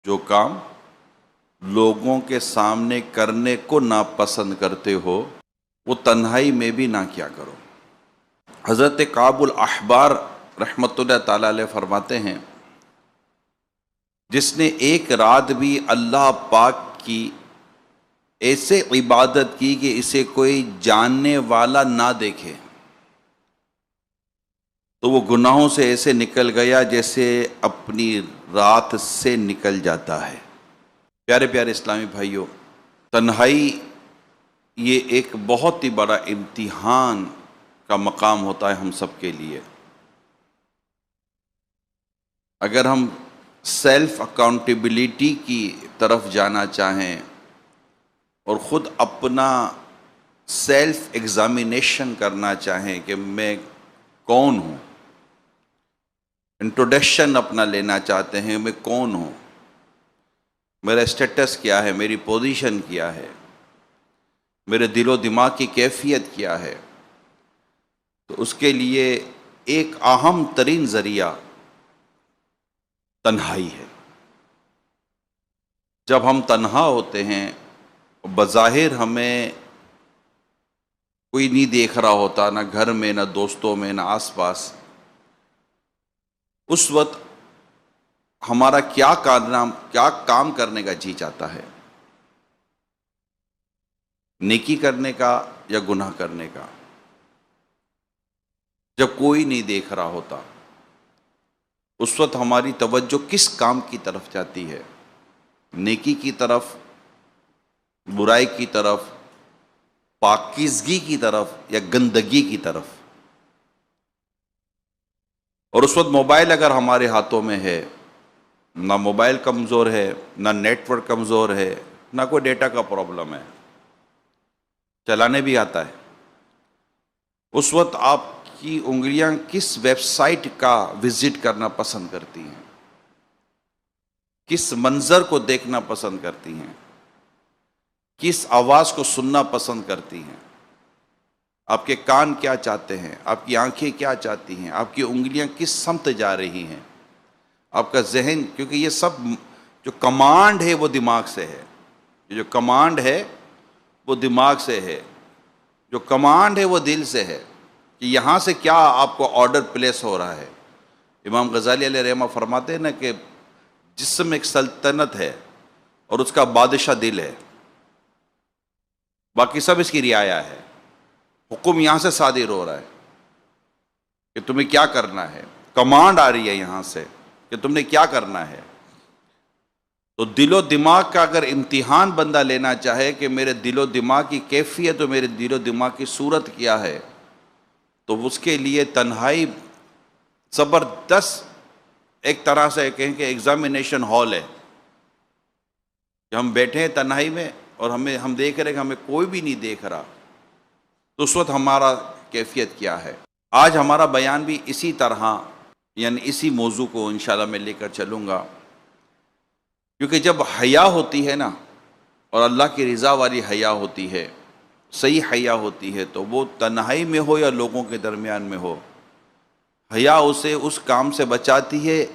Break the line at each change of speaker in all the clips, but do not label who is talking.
جو کام لوگوں کے سامنے کرنے کو ناپسند کرتے ہو وہ تنہائی میں بھی نہ کیا کرو۔ حضرت کعب الاحبار رحمۃ اللہ تعالی علیہ فرماتے ہیں، جس نے ایک رات بھی اللہ پاک کی ایسے عبادت کی کہ اسے کوئی جاننے والا نہ دیکھے، تو وہ گناہوں سے ایسے نکل گیا جیسے اپنی رات سے نکل جاتا ہے۔ پیارے پیارے اسلامی بھائیوں، تنہائی یہ ایک بہت ہی بڑا امتحان کا مقام ہوتا ہے ہم سب کے لیے۔ اگر ہم سیلف اکاؤنٹیبلٹی کی طرف جانا چاہیں اور خود اپنا سیلف ایگزامینیشن کرنا چاہیں کہ میں کون ہوں، انٹروڈکشن اپنا لینا چاہتے ہیں، میں کون ہوں، میرا اسٹیٹس کیا ہے، میری پوزیشن کیا ہے، میرے دل و دماغ کی کیفیت کیا ہے، تو اس کے لیے ایک اہم ترین ذریعہ تنہائی ہے۔ جب ہم تنہا ہوتے ہیں، بظاہر ہمیں کوئی نہیں دیکھ رہا ہوتا، نہ گھر میں، نہ دوستوں میں، نہ آس پاس، اس وقت ہمارا کیا کام کرنے کا جی چاہتا ہے؟ نیکی کرنے کا یا گناہ کرنے کا؟ جب کوئی نہیں دیکھ رہا ہوتا اس وقت ہماری توجہ کس کام کی طرف جاتی ہے؟ نیکی کی طرف، برائی کی طرف، پاکیزگی کی طرف، یا گندگی کی طرف؟ اور اس وقت موبائل اگر ہمارے ہاتھوں میں ہے، نہ موبائل کمزور ہے، نہ نیٹ ورک کمزور ہے، نہ کوئی ڈیٹا کا پرابلم ہے، چلانے بھی آتا ہے، اس وقت آپ کی انگلیاں کس ویب سائٹ کا وزٹ کرنا پسند کرتی ہیں؟ کس منظر کو دیکھنا پسند کرتی ہیں؟ کس آواز کو سننا پسند کرتی ہیں؟ آپ کے کان کیا چاہتے ہیں؟ آپ کی آنکھیں کیا چاہتی ہیں؟ آپ کی انگلیاں کس سمت جا رہی ہیں؟ آپ کا ذہن، کیونکہ یہ سب جو کمانڈ ہے وہ دماغ سے ہے، جو کمانڈ ہے وہ دماغ سے ہے، جو کمانڈ ہے وہ دل سے ہے، کہ یہاں سے کیا آپ کو آرڈر پلیس ہو رہا ہے۔ امام غزالی علیہ رحمہ فرماتے ہیں نا کہ جسم ایک سلطنت ہے اور اس کا بادشاہ دل ہے، باقی سب اس کی رعایا ہے، حکم یہاں سے صادر ہو رہا ہے کہ تمہیں کیا کرنا ہے، کمانڈ آ رہی ہے یہاں سے کہ تم نے کیا کرنا ہے۔ تو دل و دماغ کا اگر امتحان بندہ لینا چاہے کہ میرے دل و دماغ کی کیفیت اور میرے دل و دماغ کی صورت کیا ہے، تو اس کے لیے تنہائی زبردست ایک طرح سے کہیں کہ ایگزامینیشن ہال ہے، کہ ہم بیٹھے ہیں تنہائی میں اور ہم دیکھ رہے ہیں کہ ہمیں کوئی بھی نہیں دیکھ رہا، تو اس وقت ہمارا کیفیت کیا ہے۔ آج ہمارا بیان بھی اسی طرح، یعنی اسی موضوع کو انشاءاللہ میں لے کر چلوں گا، کیونکہ جب حیا ہوتی ہے نا، اور اللہ کی رضا والی حیا ہوتی ہے، صحیح حیا ہوتی ہے، تو وہ تنہائی میں ہو یا لوگوں کے درمیان میں ہو، حیا اسے اس کام سے بچاتی ہے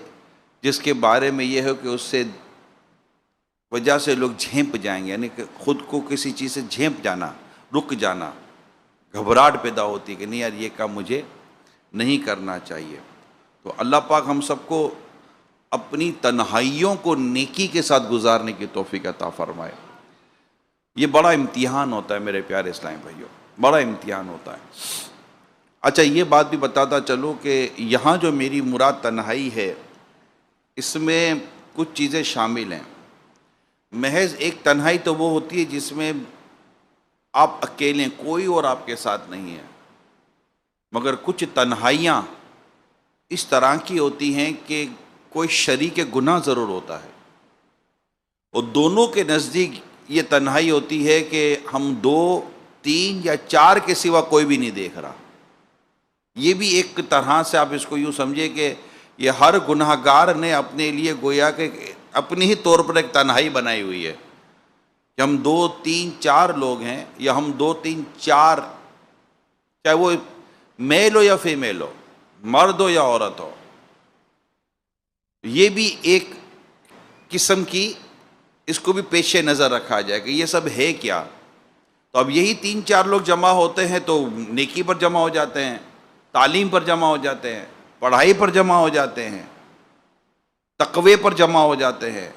جس کے بارے میں یہ ہے کہ اس سے وجہ سے لوگ جھینپ جائیں گے، یعنی کہ خود کو کسی چیز سے جھینپ جانا، رک جانا، گھبراہٹ پیدا ہوتی ہے کہ نہیں یار یہ کام مجھے نہیں کرنا چاہیے۔ تو اللہ پاک ہم سب کو اپنی تنہائیوں کو نیکی کے ساتھ گزارنے کی توفیق عطا فرمائے۔ یہ بڑا امتحان ہوتا ہے میرے پیارے اسلامی بھائیوں، بڑا امتحان ہوتا ہے۔ اچھا، یہ بات بھی بتاتا چلوں کہ یہاں جو میری مراد تنہائی ہے، اس میں کچھ چیزیں شامل ہیں۔ محض ایک تنہائی تو وہ ہوتی ہے جس میں آپ اکیلے، کوئی اور آپ کے ساتھ نہیں ہے، مگر کچھ تنہائیاں اس طرح کی ہوتی ہیں کہ کوئی شریک گناہ ضرور ہوتا ہے، اور دونوں کے نزدیک یہ تنہائی ہوتی ہے کہ ہم دو، تین یا چار کے سوا کوئی بھی نہیں دیکھ رہا۔ یہ بھی ایک طرح سے آپ اس کو یوں سمجھے کہ یہ ہر گناہ گار نے اپنے لیے گویا کہ اپنی ہی طور پر ایک تنہائی بنائی ہوئی ہے، کہ ہم دو، تین، چار لوگ ہیں، یا ہم دو، تین، چار، چاہے وہ میل ہو یا فیمیل ہو، مرد ہو یا عورت ہو، یہ بھی ایک قسم کی اس کو بھی پیش نظر رکھا جائے کہ یہ سب ہے کیا. تو اب یہی 3-4 لوگ جمع ہوتے ہیں تو نیکی پر جمع ہو جاتے ہیں، تعلیم پر جمع ہو جاتے ہیں، پڑھائی پر جمع ہو جاتے ہیں، تقوی پر جمع ہو جاتے ہیں،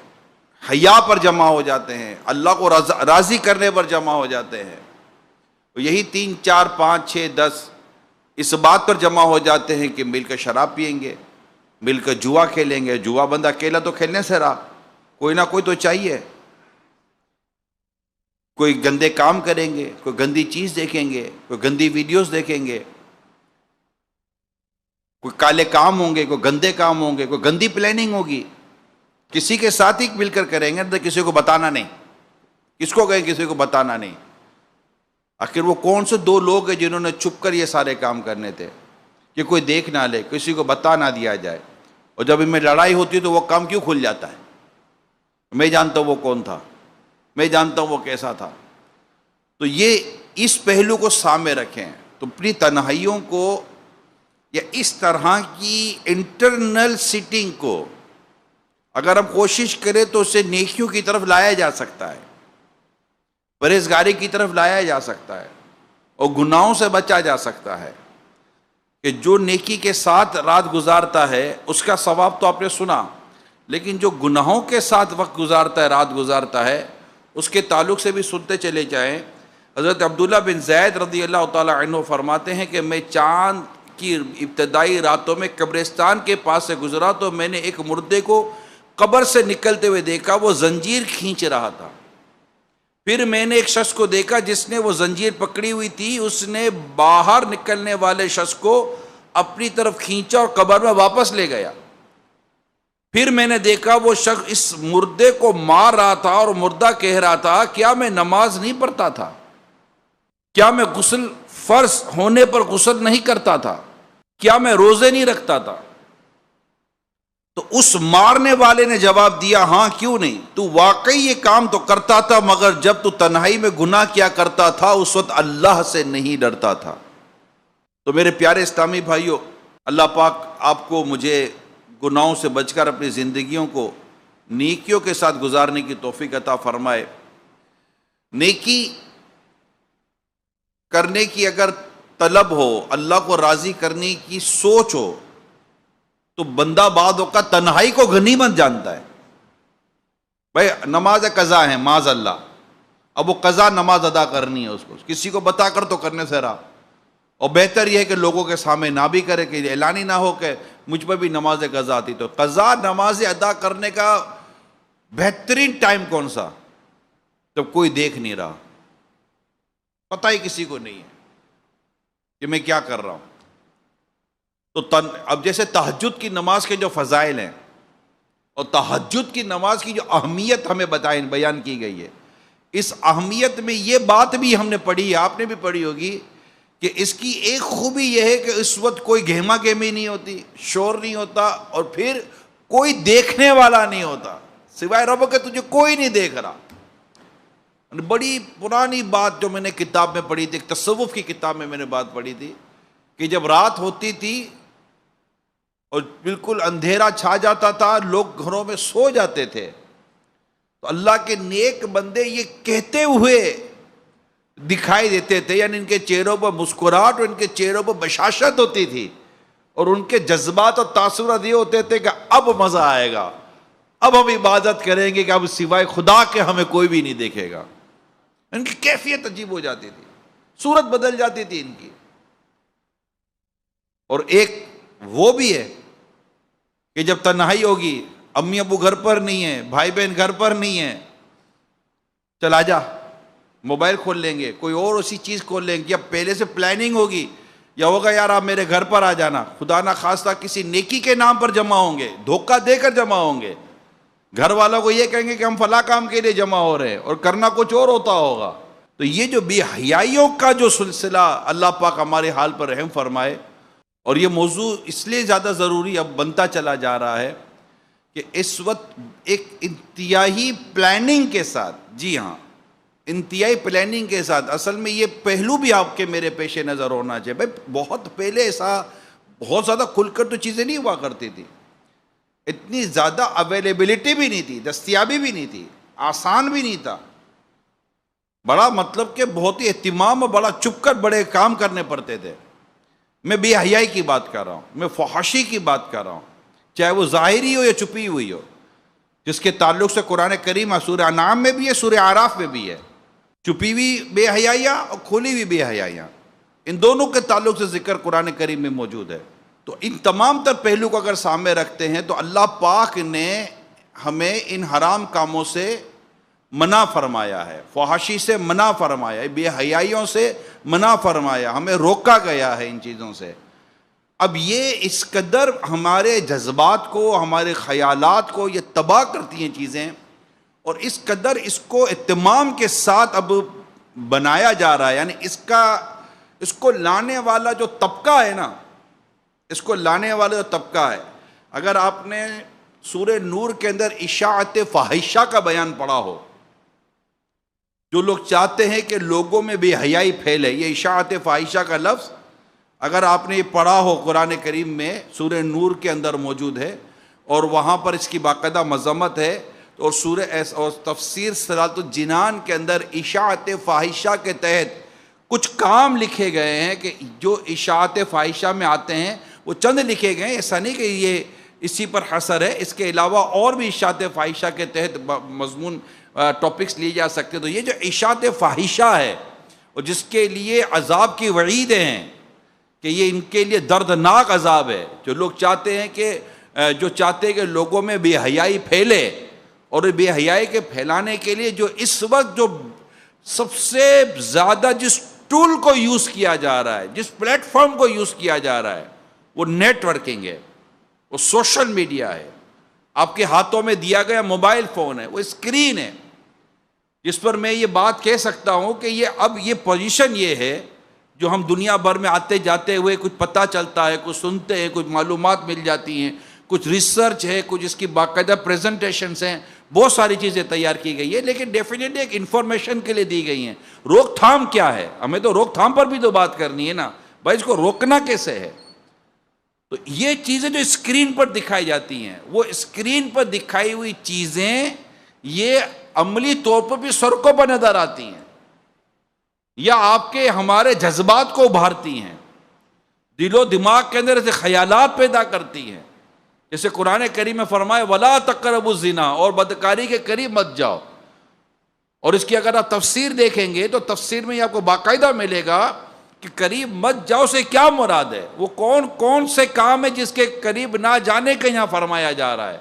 حیا پر جمع ہو جاتے ہیں، اللہ کو راضی کرنے پر جمع ہو جاتے ہیں. یہی 3 4 5 6 10 اس بات پر جمع ہو جاتے ہیں کہ مل کر شراب پئیں گے، مل کر جوا کھیلیں گے. جوا بندہ اکیلا تو کھیلنے سے رہا، کوئی نہ کوئی تو چاہیے. کوئی گندے کام کریں گے، کوئی گندی چیز دیکھیں گے، کوئی گندی ویڈیوز دیکھیں گے، کوئی کالے کام ہوں گے، کوئی گندے کام ہوں گے، کوئی گندی پلاننگ ہوگی. کسی کے ساتھ ہی مل کر کریں گے تو کسی کو بتانا نہیں. کس کو کہیں کسی کو بتانا نہیں. آخر وہ کون سے 2 لوگ ہیں جنہوں نے چھپ کر یہ سارے کام کرنے تھے کہ کوئی دیکھ نہ لے، کسی کو بتا نہ دیا جائے. اور جب ان میں لڑائی ہوتی ہے تو وہ کام کیوں کھل جاتا ہے؟ میں جانتا ہوں وہ کون تھا، میں جانتا ہوں وہ کیسا تھا. تو یہ اس پہلو کو سامنے رکھیں. تو اپنی تنہائیوں کو یا اس طرح کی انٹرنل سیٹنگ کو اگر ہم کوشش کریں تو اسے نیکیوں کی طرف لایا جا سکتا ہے، پرہیزگاری کی طرف لایا جا سکتا ہے، اور گناہوں سے بچا جا سکتا ہے. کہ جو نیکی کے ساتھ رات گزارتا ہے اس کا ثواب تو آپ نے سنا، لیکن جو گناہوں کے ساتھ وقت گزارتا ہے، رات گزارتا ہے، اس کے تعلق سے بھی سنتے چلے جائیں. حضرت عبداللہ بن زید رضی اللہ تعالی عنہ فرماتے ہیں کہ میں چاند کی ابتدائی راتوں میں قبرستان کے پاس سے گزرا تو میں نے ایک مردے کو قبر سے نکلتے ہوئے دیکھا، وہ زنجیر کھینچ رہا تھا. پھر میں نے ایک شخص کو دیکھا جس نے وہ زنجیر پکڑی ہوئی تھی، اس نے باہر نکلنے والے شخص کو اپنی طرف کھینچا اور قبر میں واپس لے گیا. پھر میں نے دیکھا وہ شخص اس مردے کو مار رہا تھا اور مردہ کہہ رہا تھا، کیا میں نماز نہیں پڑھتا تھا؟ کیا میں غسل فرض ہونے پر غسل نہیں کرتا تھا؟ کیا میں روزے نہیں رکھتا تھا؟ تو اس مارنے والے نے جواب دیا، ہاں کیوں نہیں، تو واقعی یہ کام تو کرتا تھا، مگر جب تو تنہائی میں گناہ کیا کرتا تھا اس وقت اللہ سے نہیں ڈرتا تھا. تو میرے پیارے اسلامی بھائیوں، اللہ پاک آپ کو مجھے گناہوں سے بچ کر اپنی زندگیوں کو نیکیوں کے ساتھ گزارنے کی توفیق عطا فرمائے. نیکی کرنے کی اگر طلب ہو، اللہ کو راضی کرنے کی سوچ ہو، تو بندہ بعد اوقات تنہائی کو غنیمت جانتا ہے. بھائی نماز قضا ہے معاذ اللہ، اب وہ قضا نماز ادا کرنی ہے، اس کو کسی کو بتا کر تو کرنے سے رہا. اور بہتر یہ ہے کہ لوگوں کے سامنے نہ بھی کرے، کہ اعلان ہی نہ ہو کہ مجھ پر بھی نماز قضا آتی. تو قضا نماز ادا کرنے کا بہترین ٹائم کون سا؟ جب کوئی دیکھ نہیں رہا، پتہ ہی کسی کو نہیں ہے کہ میں کیا کر رہا ہوں. تو اب جیسے تہجد کی نماز کے جو فضائل ہیں اور تہجد کی نماز کی جو اہمیت ہمیں بیان کی گئی ہے، اس اہمیت میں یہ بات بھی ہم نے پڑھی ہے، آپ نے بھی پڑھی ہوگی، کہ اس کی ایک خوبی یہ ہے کہ اس وقت کوئی گہما گہمی نہیں ہوتی، شور نہیں ہوتا، اور پھر کوئی دیکھنے والا نہیں ہوتا سوائے رب کے، تجھے کوئی نہیں دیکھ رہا. بڑی پرانی بات جو میں نے کتاب میں پڑھی تھی، ایک تصوف کی کتاب میں نے بات پڑھی تھی، کہ جب رات ہوتی تھی اور بالکل اندھیرا چھا جاتا تھا، لوگ گھروں میں سو جاتے تھے، تو اللہ کے نیک بندے یہ کہتے ہوئے دکھائی دیتے تھے، یعنی ان کے چہروں پر مسکراہٹ اور ان کے چہروں پر بشاشت ہوتی تھی، اور ان کے جذبات اور تاثرات یہ ہوتے تھے کہ اب مزہ آئے گا، اب ہم عبادت کریں گے کہ اب سوائے خدا کے ہمیں کوئی بھی نہیں دیکھے گا. ان کی کیفیت عجیب ہو جاتی تھی، صورت بدل جاتی تھی ان کی. اور ایک وہ بھی ہے کہ جب تنہائی ہوگی، امی ابو گھر پر نہیں ہیں، بھائی بہن گھر پر نہیں ہیں، چل آجا، موبائل کھول لیں گے، کوئی اور اسی چیز کھول لیں گے، یا پہلے سے پلاننگ ہوگی، یا ہوگا یار آپ میرے گھر پر آ جانا، خدا نہ خواستہ کسی نیکی کے نام پر جمع ہوں گے، دھوکہ دے کر جمع ہوں گے، گھر والوں کو یہ کہیں گے کہ ہم فلاں کام کے لیے جمع ہو رہے ہیں اور کرنا کچھ اور ہوتا ہوگا. تو یہ جو بے حیائیوں کا جو سلسلہ، اللہ پاک ہمارے حال پر رحم فرمائے. اور یہ موضوع اس لیے زیادہ ضروری اب بنتا چلا جا رہا ہے کہ اس وقت ایک انتہائی پلاننگ کے ساتھ، جی ہاں انتہائی پلاننگ کے ساتھ، اصل میں یہ پہلو بھی آپ کے میرے پیش نظر ہونا چاہیے. بھائی بہت پہلے ایسا بہت زیادہ کھل کر تو چیزیں نہیں ہوا کرتی تھی. اتنی زیادہ اویلیبلٹی بھی نہیں تھی، دستیابی بھی نہیں تھی، آسان بھی نہیں تھا، بڑا مطلب کہ بہت ہی اہتمام اور بڑا چپ کر بڑے کام کرنے پڑتے تھے۔ میں بے حیائی کی بات کر رہا ہوں، میں فحاشی کی بات کر رہا ہوں، چاہے وہ ظاہری ہو یا چھپی ہوئی ہو، جس کے تعلق سے قرآن کریم سورہ انعام میں بھی ہے، سورہ اعراف میں بھی ہے، چھپی ہوئی بے حیائیاں اور کھلی ہوئی بے حیائیاں، ان دونوں کے تعلق سے ذکر قرآن کریم میں موجود ہے۔ تو ان تمام تر پہلو کو اگر سامنے رکھتے ہیں تو اللہ پاک نے ہمیں ان حرام کاموں سے منع فرمایا ہے، فحاشی سے منع فرمایا ہے، بے حیائیوں سے منع فرمایا، ہمیں روکا گیا ہے ان چیزوں سے۔ اب یہ اس قدر ہمارے جذبات کو، ہمارے خیالات کو یہ تباہ کرتی ہیں چیزیں، اور اس قدر اس کو اہتمام کے ساتھ اب بنایا جا رہا ہے، یعنی اس کو لانے والا جو طبقہ ہے نا، اس کو لانے والا جو طبقہ ہے، اگر آپ نے سورہ نور کے اندر اشاعت فاحشہ کا بیان پڑھا ہو، جو لوگ چاہتے ہیں کہ لوگوں میں بے حیائی پھیلے، یہ اشاعت فاحشہ کا لفظ اگر آپ نے یہ پڑھا ہو قرآن کریم میں، سورہ نور کے اندر موجود ہے، اور وہاں پر اس کی باقاعدہ مذمت ہے، اور سورہ اور تفسیر صراط الجنان کے اندر اشاعت فاحشہ کے تحت کچھ کام لکھے گئے ہیں کہ جو اشاعت فاحشہ میں آتے ہیں وہ چند لکھے گئے ہیں، ایسا نہیں کہ یہ اسی پر حصر ہے، اس کے علاوہ اور بھی اشاعت فاحشہ کے تحت مضمون ٹاپکس لیے جا سکتے۔ تو یہ جو اشاعت فاحشہ ہے اور جس کے لیے عذاب کی وعیدیں ہیں کہ یہ ان کے لیے دردناک عذاب ہے، جو لوگ چاہتے ہیں کہ لوگوں میں بے حیائی پھیلے، اور بے حیائی کے پھیلانے کے لیے جو اس وقت جو سب سے زیادہ جس ٹول کو یوز کیا جا رہا ہے، جس پلیٹ فارم کو یوز کیا جا رہا ہے، وہ نیٹ ورکنگ ہے، وہ سوشل میڈیا ہے، آپ کے ہاتھوں میں دیا گیا موبائل فون ہے، وہ اسکرین ہے، جس پر میں یہ بات کہہ سکتا ہوں کہ اب یہ پوزیشن یہ ہے جو ہم دنیا بھر میں آتے جاتے ہوئے کچھ پتہ چلتا ہے، کچھ سنتے ہیں، کچھ معلومات مل جاتی ہیں، کچھ ریسرچ ہے، کچھ اس کی باقاعدہ پریزنٹیشنز ہیں، بہت ساری چیزیں تیار کی گئی ہے، لیکن ڈیفینیٹلی ایک انفارمیشن کے لیے دی گئی ہیں۔ روک تھام کیا ہے؟ ہمیں تو روک تھام پر بھی تو بات کرنی ہے نا، بھائی اس کو روکنا کیسے ہے؟ تو یہ چیزیں جو اسکرین پر دکھائی جاتی ہیں، وہ اسکرین پر دکھائی ہوئی چیزیں یہ عملی طور پر بھی سڑکوں پر نظر آتی ہیں، یا آپ کے ہمارے جذبات کو ابھارتی ہیں، دل و دماغ کے اندر ایسے خیالات پیدا کرتی ہیں، جیسے قرآن کریم میں فرمائے وَلَا تَقْرَبُوا الزِّنَا، اور بدکاری کے قریب مت جاؤ۔ اور اس کی اگر آپ تفسیر دیکھیں گے تو تفسیر میں آپ کو باقاعدہ ملے گا کہ قریب مت جاؤ سے کیا مراد ہے، وہ کون سے کام ہے جس کے قریب نہ جانے کا یہاں فرمایا جا رہا ہے۔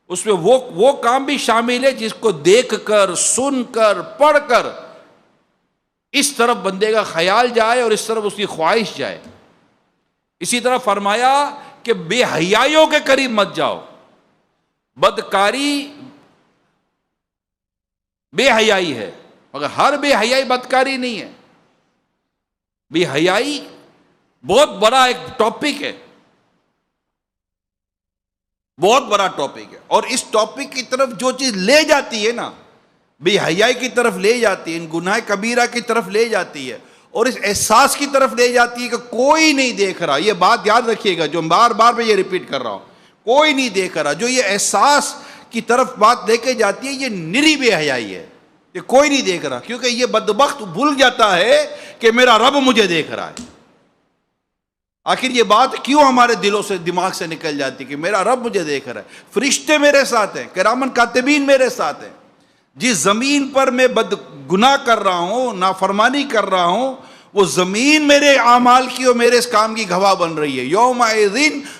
اس میں وہ کام بھی شامل ہے جس کو دیکھ کر، سن کر، پڑھ کر اس طرف بندے کا خیال جائے اور اس طرف اس کی خواہش جائے۔ اسی طرح فرمایا کہ بے حیائیوں کے قریب مت جاؤ۔ بدکاری بے حیائی ہے، مگر ہر بے حیائی بدکاری نہیں ہے۔ بے حیائی بہت بڑا ایک ٹاپک ہے، بہت بڑا ٹاپک ہے، اور اس ٹاپک کی طرف جو چیز لے جاتی ہے نا، بے حیائی کی طرف لے جاتی ہے، ان گناہ کبیرہ کی طرف لے جاتی ہے، اور اس احساس کی طرف لے جاتی ہے کہ کوئی نہیں دیکھ رہا۔ یہ بات یاد رکھیے گا، جو بار بار میں یہ ریپیٹ کر رہا ہوں، کوئی نہیں دیکھ رہا۔ جو یہ احساس کی طرف بات لے کے جاتی ہے، یہ نری بے حیائی ہے، کہ کوئی نہیں دیکھ رہا، کیونکہ یہ بدبخت بھول جاتا ہے کہ میرا رب مجھے دیکھ رہا ہے۔ آخر یہ بات کیوں ہمارے دلوں سے، دماغ سے نکل جاتی کہ میرا رب مجھے دیکھ رہا ہے، فرشتے میرے ساتھ ہیں، کرامن کاتبین میرے ساتھ ہیں۔ جس زمین پر میں گناہ کر رہا ہوں، نافرمانی کر رہا ہوں، وہ زمین میرے اعمال کی اور میرے اس کام کی گواہ بن رہی ہے۔ یومئذ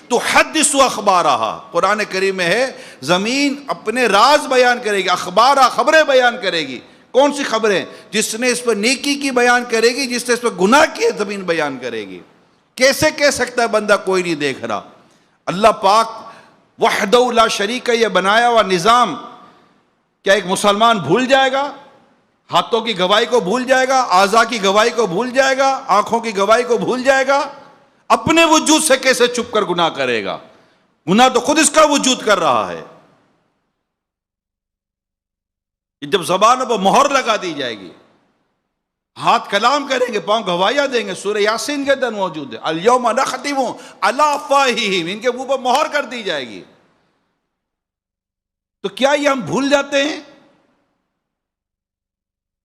تحدث اخبارہا، قرآن کریم میں ہے، زمین اپنے راز بیان کرے گی، اخبارہ خبریں بیان کرے گی۔ کون سی خبریں؟ جس نے اس پر نیکی کی بیان کرے گی، جس نے اس پر گناہ کی زمین بیان کرے گی۔ کیسے کہہ سکتا ہے بندہ کوئی نہیں دیکھ رہا؟ اللہ پاک وحدہ لا شریک یہ بنایا ہوا نظام کیا ایک مسلمان بھول جائے گا؟ ہاتھوں کی گواہی کو بھول جائے گا، اعضاء کی گواہی کو بھول جائے گا، آنکھوں کی گواہی کو بھول جائے گا؟ اپنے وجود سے کیسے چھپ کر گناہ کرے گا؟ گناہ تو خود اس کا وجود کر رہا ہے۔ جب زبانوں پر مہر لگا دی جائے گی، ہاتھ کلام کریں گے، پاؤں گواہیاں دیں گے، سورہ یاسین کے اندر موجود ہے، الیوم نختم علی افواہہم، ان کے منہ پر مہر کر دی جائے گی۔ تو کیا یہ ہم بھول جاتے ہیں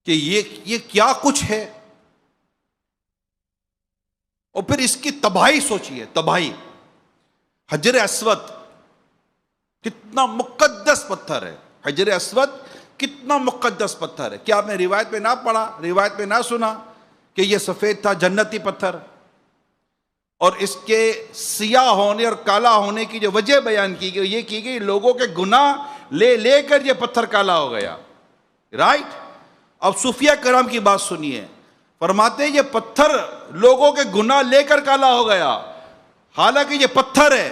کہ یہ کیا کچھ ہے؟ اور پھر اس کی تباہی سوچیے، تباہی۔ حجر اسود کتنا مقدس پتھر ہے، حجر اسود کتنا مقدس پتھر ہے۔ کیا آپ نے روایت میں نہ پڑھا، روایت میں نہ سنا کہ یہ سفید تھا، جنتی پتھر، اور اس کے سیاہ ہونے اور کالا ہونے کی جو وجہ بیان کی گئی، یہ کی گئی لوگوں کے گناہ لے لے کر یہ پتھر کالا ہو گیا، رائٹ؟ اب صوفیہ کرام کی بات سنیے، فرماتے ہیں یہ پتھر لوگوں کے گناہ لے کر کالا ہو گیا، حالانکہ یہ پتھر ہے۔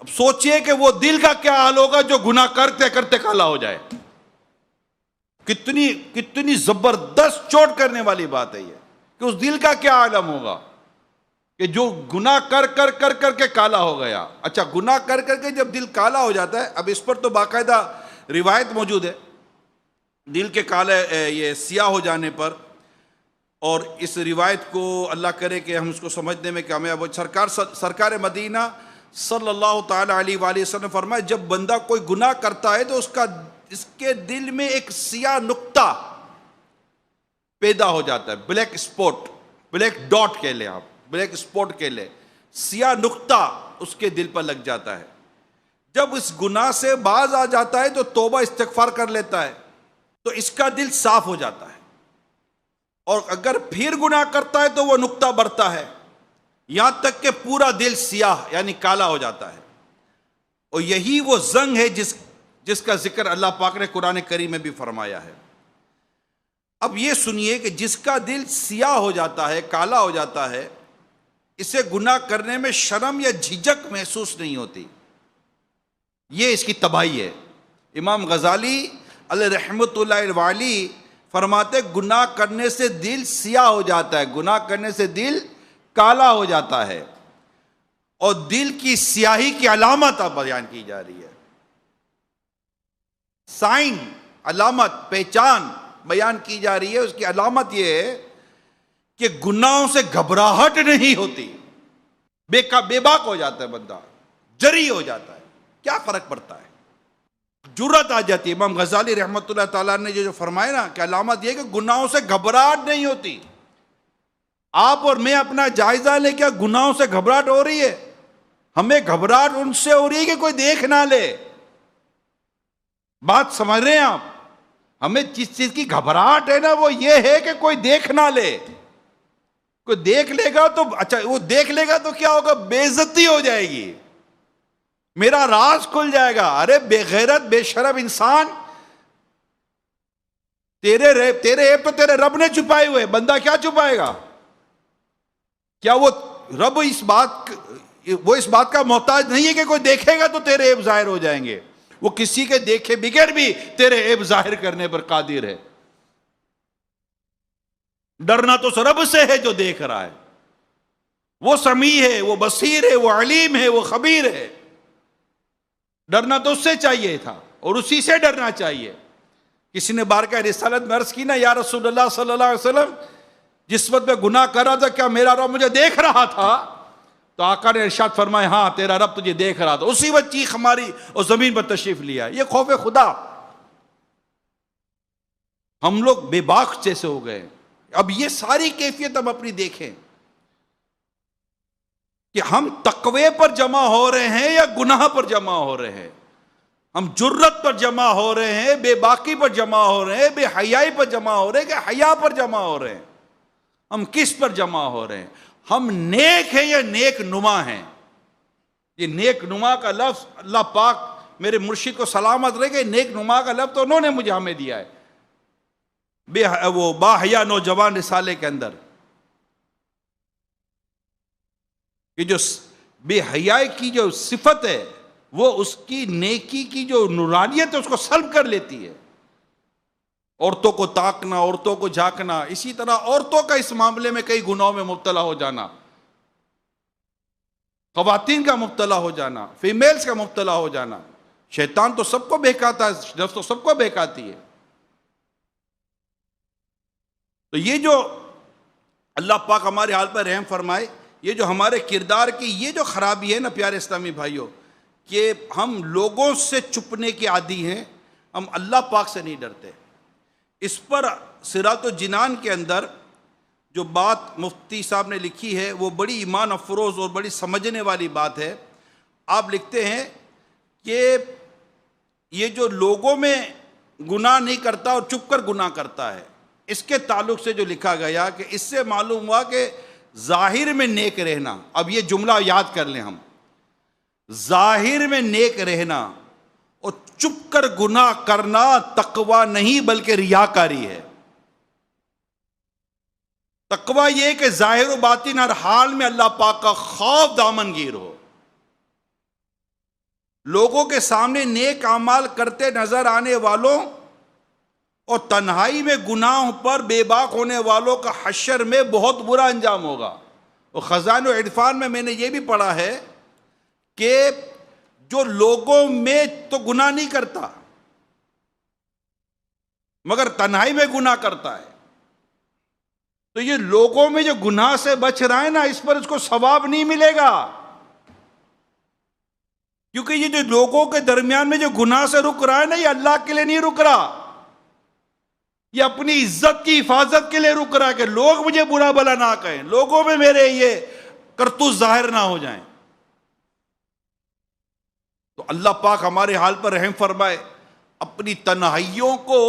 اب سوچئے کہ وہ دل کا کیا حال ہوگا جو گناہ کرتے کرتے کالا ہو جائے۔ کتنی زبردست چوٹ کرنے والی بات ہے یہ، کہ اس دل کا کیا عالم ہوگا کہ جو گناہ کر کر کر کر کے کالا ہو گیا۔ اچھا، گناہ کر کر کے جب دل کالا ہو جاتا ہے، اب اس پر تو باقاعدہ روایت موجود ہے دل کے کالے یہ سیاہ ہو جانے پر، اور اس روایت کو اللہ کرے کہ ہم اس کو سمجھنے میں کامیاب ہو۔ سرکار مدینہ صلی اللہ تعالی علیہ وآلہ وسلم فرمائے، جب بندہ کوئی گناہ کرتا ہے تو اس کے دل میں ایک سیاہ نقطہ پیدا ہو جاتا ہے، بلیک اسپاٹ، بلیک ڈاٹ کہہ لیں آپ، بلیک اسپاٹ کہہ لیں، سیاہ نقطہ اس کے دل پر لگ جاتا ہے۔ جب اس گناہ سے باز آ جاتا ہے تو توبہ استغفار کر لیتا ہے تو اس کا دل صاف ہو جاتا ہے، اور اگر پھر گناہ کرتا ہے تو وہ نقطہ بڑھتا ہے، یہاں تک کہ پورا دل سیاہ یعنی کالا ہو جاتا ہے۔ اور یہی وہ زنگ ہے جس کا ذکر اللہ پاک نے قرآن کریم میں بھی فرمایا ہے۔ اب یہ سنیے کہ جس کا دل سیاہ ہو جاتا ہے، کالا ہو جاتا ہے، اسے گناہ کرنے میں شرم یا جھجک محسوس نہیں ہوتی، یہ اس کی تباہی ہے۔ امام غزالی علیہ رحمۃ اللہ علیہ فرماتے گناہ کرنے سے دل سیاہ ہو جاتا ہے، گناہ کرنے سے دل کالا ہو جاتا ہے، اور دل کی سیاہی کی علامت اب بیان کی جا رہی ہے، سائن، علامت، پہچان بیان کی جا رہی ہے۔ اس کی علامت یہ ہے کہ گناہوں سے گھبراہٹ نہیں ہوتی، بے باک ہو جاتا ہے بندہ، جری ہو جاتا ہے، کیا فرق پڑتا ہے، جرأت آ جاتی ہے۔ امام غزالی رحمۃ اللہ تعالیٰ نے جو فرمایا نا کہ علامت یہ کہ گناہوں سے گھبراہٹ نہیں ہوتی۔ آپ اور میں اپنا جائزہ لیں، کیا گناہوں سے گھبراہٹ ہو رہی ہے؟ ہمیں گھبراہٹ ان سے ہو رہی ہے کہ کوئی دیکھ نہ لے۔ بات سمجھ رہے ہیں آپ؟ ہمیں جس چیز کی گھبراہٹ ہے نا وہ یہ ہے کہ کوئی دیکھ نہ لے۔ کوئی دیکھ لے گا تو اچھا، وہ دیکھ لے گا تو کیا ہوگا؟ بے عزتی ہو جائے گی، میرا راز کھل جائے گا۔ ارے بے غیرت، بے شرم انسان، تیرے عیب تو تیرے رب نے چھپائے ہوئے، بندہ کیا چھپائے گا؟ کیا وہ رب اس بات کا محتاج نہیں ہے کہ کوئی دیکھے گا تو تیرے عیب ظاہر ہو جائیں گے؟ وہ کسی کے دیکھے بغیر بھی تیرے عیب ظاہر کرنے پر قادر ہے۔ ڈرنا تو رب سے ہے جو دیکھ رہا ہے، وہ سمیع ہے، وہ بصیر ہے، وہ علیم ہے، وہ خبیر ہے۔ ڈرنا تو اس سے چاہیے تھا، اور اسی سے ڈرنا چاہیے۔ کسی نے بارگاہ رسالت میں عرض کی نا، یا رسول اللہ صلی اللہ علیہ وسلم، جس وقت میں گناہ کر رہا تھا کیا میرا رب مجھے دیکھ رہا تھا؟ تو آقا نے ارشاد فرمایا، ہاں تیرا رب تجھے دیکھ رہا تھا۔ اسی وقت چیخ ہماری اور زمین پر تشریف لیا۔ یہ خوف خدا، ہم لوگ بے باک جیسے ہو گئے۔ اب یہ ساری کیفیت ہم اپنی دیکھیں کہ ہم تقوی پر جمع ہو رہے ہیں یا گناہ پر جمع ہو رہے ہیں، ہم جرت پر جمع ہو رہے ہیں، بے باکی پر جمع ہو رہے ہیں، بے حیائی پر جمع ہو رہے ہیں کہ حیا پر جمع ہو رہے ہیں؟ ہم کس پر جمع ہو رہے ہیں؟ ہم نیک ہیں یا نیک نما ہیں؟ یہ نیک نما کا لفظ اللہ پاک میرے مرشد کو سلامت رہے کہ نیک نما کا لفظ تو انہوں نے مجھے ہمیں دیا ہے، وہ با حیا نوجوان رسالے کے اندر، کہ جو بے حیائی کی جو صفت ہے وہ اس کی نیکی کی جو نورانیت ہے اس کو سلب کر لیتی ہے۔ عورتوں کو تاکنا، عورتوں کو جھانکنا، اسی طرح عورتوں کا اس معاملے میں کئی گناہوں میں مبتلا ہو جانا، خواتین کا مبتلا ہو جانا، فیمیلز کا مبتلا ہو جانا۔ شیطان تو سب کو بہکاتا ہے، نفس تو سب کو بہکاتی ہے۔ تو یہ جو اللہ پاک ہمارے حال پر رحم فرمائے، یہ جو ہمارے کردار کی یہ جو خرابی ہے نا پیارے اسلامی بھائیوں، کہ ہم لوگوں سے چھپنے کے عادی ہیں، ہم اللہ پاک سے نہیں ڈرتے۔ اس پر صراط الجنان کے اندر جو بات مفتی صاحب نے لکھی ہے وہ بڑی ایمان افروز اور بڑی سمجھنے والی بات ہے۔ آپ لکھتے ہیں کہ یہ جو لوگوں میں گناہ نہیں کرتا اور چپ کر گناہ کرتا ہے، اس کے تعلق سے جو لکھا گیا کہ اس سے معلوم ہوا کہ ظاہر میں نیک رہنا، اب یہ جملہ یاد کر لیں ہم، ظاہر میں نیک رہنا اور چپ کر گناہ کرنا تقوی نہیں بلکہ ریاکاری ہے۔ تقوی یہ کہ ظاہر و باطن ہر حال میں اللہ پاک کا خوف دامن گیر ہو، لوگوں کے سامنے نیک اعمال کرتے نظر آنے والوں اور تنہائی میں گناہوں پر بے باک ہونے والوں کا حشر میں بہت برا انجام ہوگا۔ اور خزائن و عرفان میں نے یہ بھی پڑھا ہے کہ جو لوگوں میں تو گناہ نہیں کرتا مگر تنہائی میں گناہ کرتا ہے، تو یہ لوگوں میں جو گناہ سے بچ رہا ہے نا، اس پر اس کو ثواب نہیں ملے گا، کیونکہ یہ جو لوگوں کے درمیان میں جو گناہ سے رک رہا ہے نا، یہ اللہ کے لیے نہیں رک رہا، یہ اپنی عزت کی حفاظت کے لیے رک رہا ہے کہ لوگ مجھے برا بھلا نہ کہیں، لوگوں میں میرے یہ کرتوت ظاہر نہ ہو جائیں۔ تو اللہ پاک ہمارے حال پر رحم فرمائے، اپنی تنہائیوں کو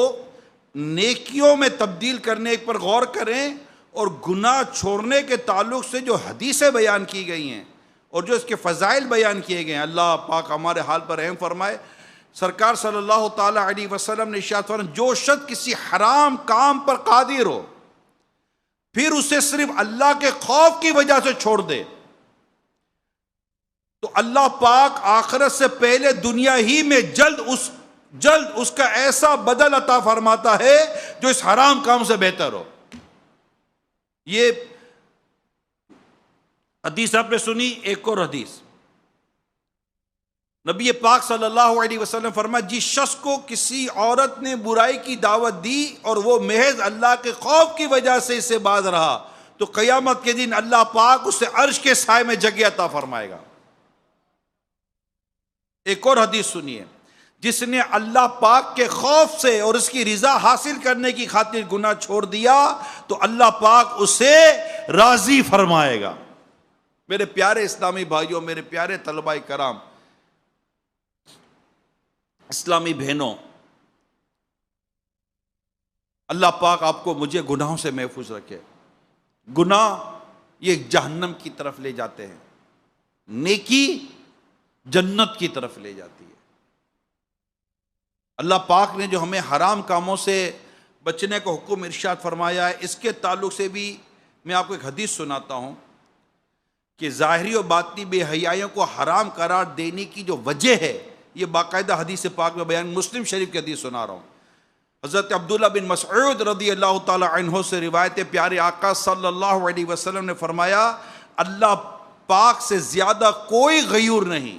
نیکیوں میں تبدیل کرنے پر غور کریں، اور گناہ چھوڑنے کے تعلق سے جو حدیثیں بیان کی گئی ہیں اور جو اس کے فضائل بیان کیے گئے ہیں، اللہ پاک ہمارے حال پر رحم فرمائے۔ سرکار صلی اللہ تعالی علیہ وسلم نے ارشاد فرمایا، جو شخص کسی حرام کام پر قادر ہو پھر اسے صرف اللہ کے خوف کی وجہ سے چھوڑ دے، تو اللہ پاک آخرت سے پہلے دنیا ہی میں جلد اس کا ایسا بدل عطا فرماتا ہے جو اس حرام کام سے بہتر ہو۔ یہ حدیث آپ نے سنی، ایک اور حدیث نبی پاک صلی اللہ علیہ وسلم فرمایا، جس شخص کو کسی عورت نے برائی کی دعوت دی اور وہ محض اللہ کے خوف کی وجہ سے اس سے باز رہا، تو قیامت کے دن اللہ پاک اسے عرش کے سائے میں جگہ عطا فرمائے گا۔ ایک اور حدیث سنیے، جس نے اللہ پاک کے خوف سے اور اس کی رضا حاصل کرنے کی خاطر گناہ چھوڑ دیا تو اللہ پاک اسے راضی فرمائے گا۔ میرے پیارے اسلامی بھائیوں، میرے پیارے طلباء کرام، اسلامی بہنوں، اللہ پاک آپ کو مجھے گناہوں سے محفوظ رکھے۔ گناہ یہ جہنم کی طرف لے جاتے ہیں، نیکی جنت کی طرف لے جاتی ہے۔ اللہ پاک نے جو ہمیں حرام کاموں سے بچنے کو حکم ارشاد فرمایا ہے، اس کے تعلق سے بھی میں آپ کو ایک حدیث سناتا ہوں کہ ظاہری و باطنی بے حیائیوں کو حرام قرار دینے کی جو وجہ ہے، یہ باقاعدہ حدیث پاک میں بیان، مسلم شریف کی حدیث سنا رہا ہوں۔ حضرت عبداللہ بن مسعود رضی اللہ تعالی عنہ سے روایت ہے، پیارے آقا صلی اللہ علیہ وسلم نے فرمایا، اللہ پاک سے زیادہ کوئی غیور نہیں،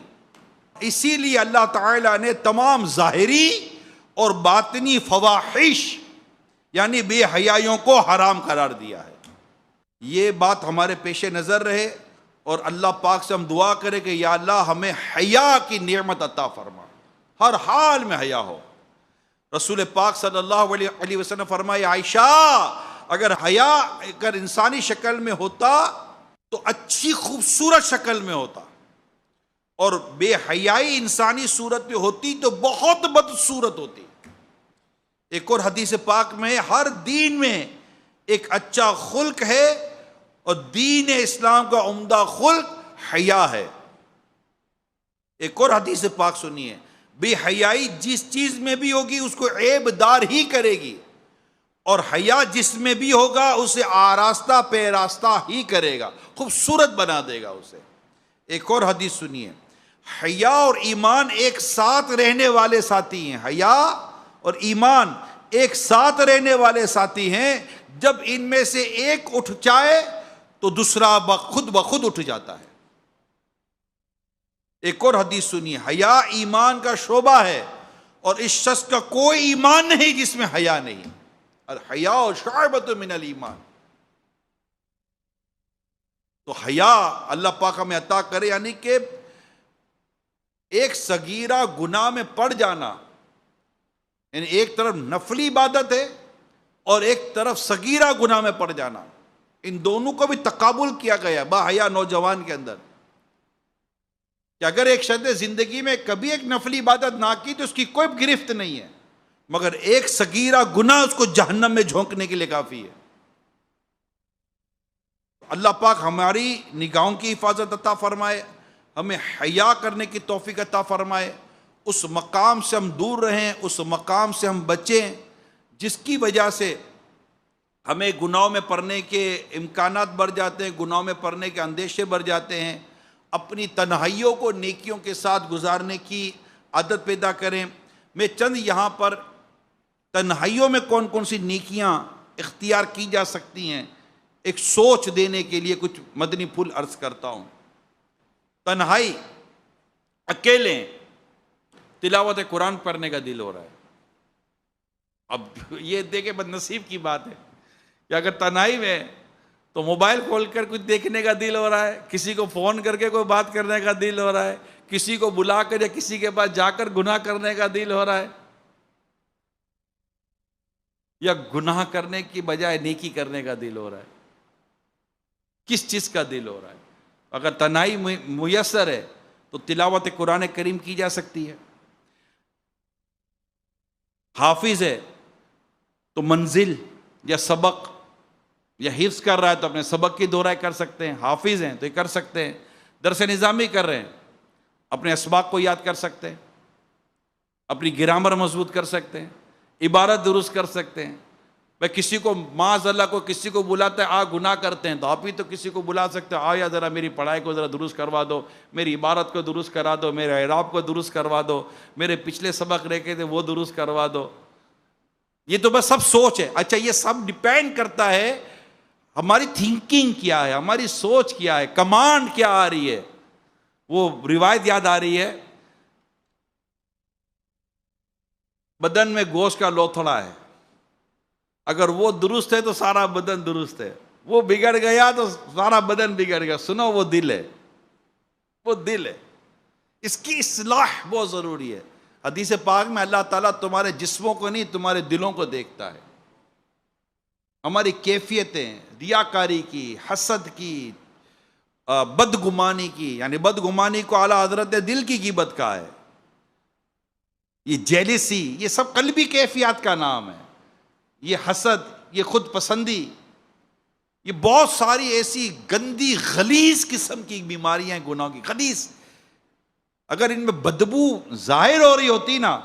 اسی لیے اللہ تعالیٰ نے تمام ظاہری اور باطنی فواحش یعنی بے حیائیوں کو حرام قرار دیا ہے۔ یہ بات ہمارے پیش نظر رہے اور اللہ پاک سے ہم دعا کریں کہ یا اللہ ہمیں حیا کی نعمت عطا فرما، ہر حال میں حیا ہو۔ رسول پاک صلی اللہ علیہ وسلم فرمائے، عائشہ اگر حیا اگر انسانی شکل میں ہوتا تو اچھی خوبصورت شکل میں ہوتا، اور بے حیائی انسانی صورت میں ہوتی تو بہت بدصورت ہوتی۔ ایک اور حدیث پاک میں ہر دین میں ایک اچھا خلق ہے، اور دین اسلام کا عمدہ خلق حیا ہے۔ ایک اور حدیث پاک سنیے، بے حیائی جس چیز میں بھی ہوگی اس کو عیب دار ہی کرے گی، اور حیا جس میں بھی ہوگا اسے آراستہ پیراستہ ہی کرے گا، خوبصورت بنا دے گا اسے۔ ایک اور حدیث سنیے، حیا اور ایمان ایک ساتھ رہنے والے ساتھی ہیں، حیا اور ایمان ایک ساتھ رہنے والے ساتھی ہیں، جب ان میں سے ایک اٹھ جائے تو دوسرا خود بخود اٹھ جاتا ہے۔ ایک اور حدیث سنیے، حیا ایمان کا شعبہ ہے، اور اس شخص کا کوئی ایمان نہیں جس میں حیا نہیں۔ الحیاء شعبۃ من الایمان، تو حیا اللہ پاک ہمیں عطا کرے، یعنی کہ ایک صغیرہ گناہ میں پڑ جانا یعنی ایک طرف نفلی عبادت ہے اور ایک طرف صغیرہ گناہ میں پڑ جانا، ان دونوں کو بھی تقابل کیا گیا باحیا نوجوان کے اندر، کہ اگر ایک شخص نے زندگی میں کبھی ایک نفلی عبادت نہ کی تو اس کی کوئی گرفت نہیں ہے، مگر ایک صغیرہ گناہ اس کو جہنم میں جھونکنے کے لیے کافی ہے۔ اللہ پاک ہماری نگاہوں کی حفاظت عطا فرمائے، ہمیں حیا کرنے کی توفیق عطا فرمائے، اس مقام سے ہم دور رہیں، اس مقام سے ہم بچیں جس کی وجہ سے ہمیں گناہوں میں پڑنے کے امکانات بڑھ جاتے ہیں، گناہوں میں پڑنے کے اندیشے بڑھ جاتے ہیں۔ اپنی تنہائیوں کو نیکیوں کے ساتھ گزارنے کی عادت پیدا کریں۔ میں چند یہاں پر تنہائیوں میں کون کون سی نیکیاں اختیار کی جا سکتی ہیں ایک سوچ دینے کے لیے کچھ مدنی پھول عرض کرتا ہوں۔ تنہائی، اکیلے تلاوت قرآن پڑھنے کا دل ہو رہا ہے۔ اب یہ دیکھیں بد نصیب کی بات ہے کہ اگر تنہائی میں تو موبائل کھول کر کچھ دیکھنے کا دل ہو رہا ہے، کسی کو فون کر کے کوئی بات کرنے کا دل ہو رہا ہے، کسی کو بلا کر یا کسی کے پاس جا کر گناہ کرنے کا دل ہو رہا ہے، یا گناہ کرنے کی بجائے نیکی کرنے کا دل ہو رہا ہے، کس چیز کا دل ہو رہا ہے؟ اگر تنہائی میسر ہے تو تلاوت قرآن کریم کی جا سکتی ہے۔ حافظ ہے تو منزل یا سبق یا حفظ کر رہا ہے تو اپنے سبق کی دہرائی کر سکتے ہیں، حافظ ہیں تو یہ کر سکتے ہیں۔ درس نظامی کر رہے ہیں، اپنے اسباق کو یاد کر سکتے ہیں، اپنی گرامر مضبوط کر سکتے ہیں، عبارت درست کر سکتے ہیں۔ بھائی کسی کو معاذ اللہ کو کسی کو بلاتا ہے، گناہ کرتے ہیں تو آپ ہی تو کسی کو بلا سکتے ہیں، یا ذرا میری پڑھائی کو ذرا درست کروا دو، میری عبارت کو درست کرا دو، میرے اعراب کو درست کروا دو، میرے پچھلے سبق رہ کے تھے وہ درست کروا دو۔ یہ تو بس سب سوچ ہے۔ اچھا، یہ سب ڈیپینڈ کرتا ہے ہماری تھنکنگ کیا ہے، ہماری سوچ کیا ہے، کمانڈ کیا آ رہی ہے۔ وہ روایت یاد آ رہی ہے، بدن میں گوشت کا لوتھڑا ہے، اگر وہ درست ہے تو سارا بدن درست ہے، وہ بگڑ گیا تو سارا بدن بگڑ گیا۔ سنو، وہ دل ہے، وہ دل ہے، اس کی اصلاح بہت ضروری ہے۔ حدیث پاک میں اللہ تعالیٰ تمہارے جسموں کو نہیں تمہارے دلوں کو دیکھتا ہے۔ ہماری کیفیتیں ریاکاری کی، حسد کی، بدگمانی کی، یعنی بدگمانی کو اعلیٰ حضرت نے دل کی غیبت کہا ہے، یہ جیلسی، یہ سب قلبی کیفیات کا نام ہے۔ یہ حسد، یہ خود پسندی، یہ بہت ساری ایسی گندی غلیظ قسم کی بیماریاں ہیں گناہ کی، غلیظ۔ اگر ان میں بدبو ظاہر ہو رہی ہوتی نا